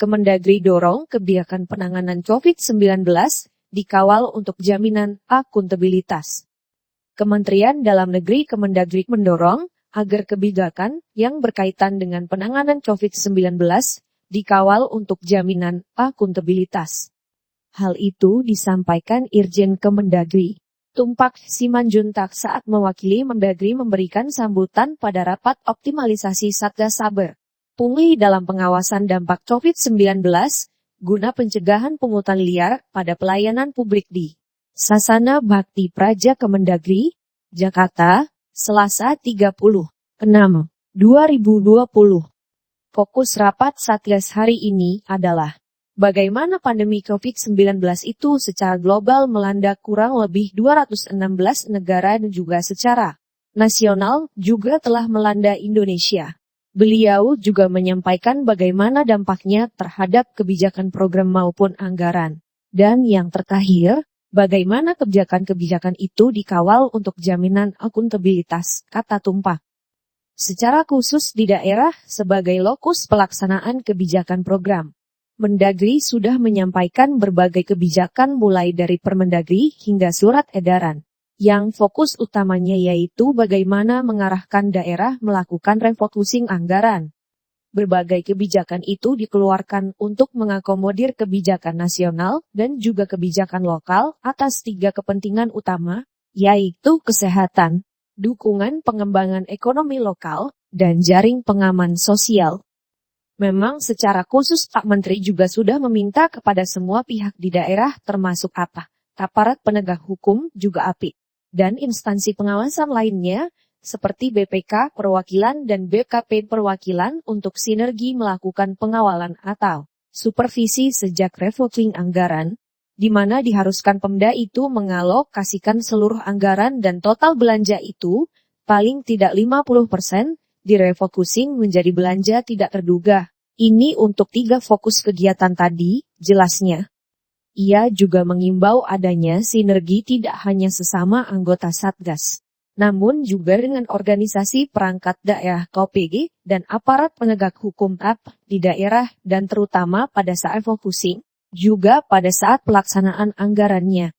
Kemendagri dorong kebijakan penanganan COVID-19 dikawal untuk jaminan akuntabilitas. Kementerian Dalam Negeri Kemendagri mendorong agar kebijakan yang berkaitan dengan penanganan COVID-19 dikawal untuk jaminan akuntabilitas. Hal itu disampaikan Irjen Kemendagri Tumpak Simanjuntak saat mewakili Mendagri memberikan sambutan pada rapat optimalisasi Satgas Saber Pungli dalam pengawasan dampak COVID-19 guna pencegahan pungutan liar pada pelayanan publik di Sasana Bhakti Praja Kemendagri, Jakarta, Selasa 30/6/2020. Fokus rapat Satgas hari ini adalah bagaimana pandemi COVID-19 itu secara global melanda kurang lebih 216 negara dan juga secara nasional juga telah melanda Indonesia. Beliau juga menyampaikan bagaimana dampaknya terhadap kebijakan program maupun anggaran. Dan yang terakhir, bagaimana kebijakan-kebijakan itu dikawal untuk jaminan akuntabilitas, kata Tumpak. Secara khusus di daerah sebagai lokus pelaksanaan kebijakan program, Mendagri sudah menyampaikan berbagai kebijakan mulai dari Permendagri hingga surat edaran. Yang fokus utamanya yaitu bagaimana mengarahkan daerah melakukan refocusing anggaran. Berbagai kebijakan itu dikeluarkan untuk mengakomodir kebijakan nasional dan juga kebijakan lokal atas 3 kepentingan utama, yaitu kesehatan, dukungan pengembangan ekonomi lokal, dan jaring pengaman sosial. Memang secara khusus Pak Menteri juga sudah meminta kepada semua pihak di daerah termasuk aparat penegak hukum juga API. Dan instansi pengawasan lainnya, seperti BPK Perwakilan dan BKP Perwakilan untuk sinergi melakukan pengawalan atau supervisi sejak refocusing anggaran, di mana diharuskan Pemda itu mengalokasikan seluruh anggaran dan total belanja itu, paling tidak 50%, direfocusing menjadi belanja tidak terduga. Ini untuk 3 fokus kegiatan tadi, jelasnya. Ia juga mengimbau adanya sinergi tidak hanya sesama anggota Satgas, namun juga dengan organisasi perangkat daerah KPG dan aparat penegak hukum di daerah dan terutama pada saat refocusing, juga pada saat pelaksanaan anggarannya.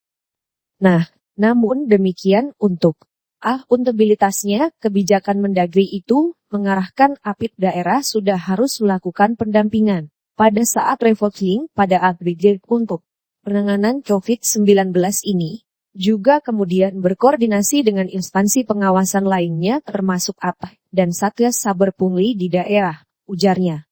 Nah, namun demikian untuk akuntabilitasnya, kebijakan Mendagri itu mengarahkan APID daerah sudah harus melakukan pendampingan pada saat refocusing pada agregat untuk penanganan COVID-19 ini, juga kemudian berkoordinasi dengan instansi pengawasan lainnya termasuk APA dan Satgas Saber Pungli di daerah, ujarnya.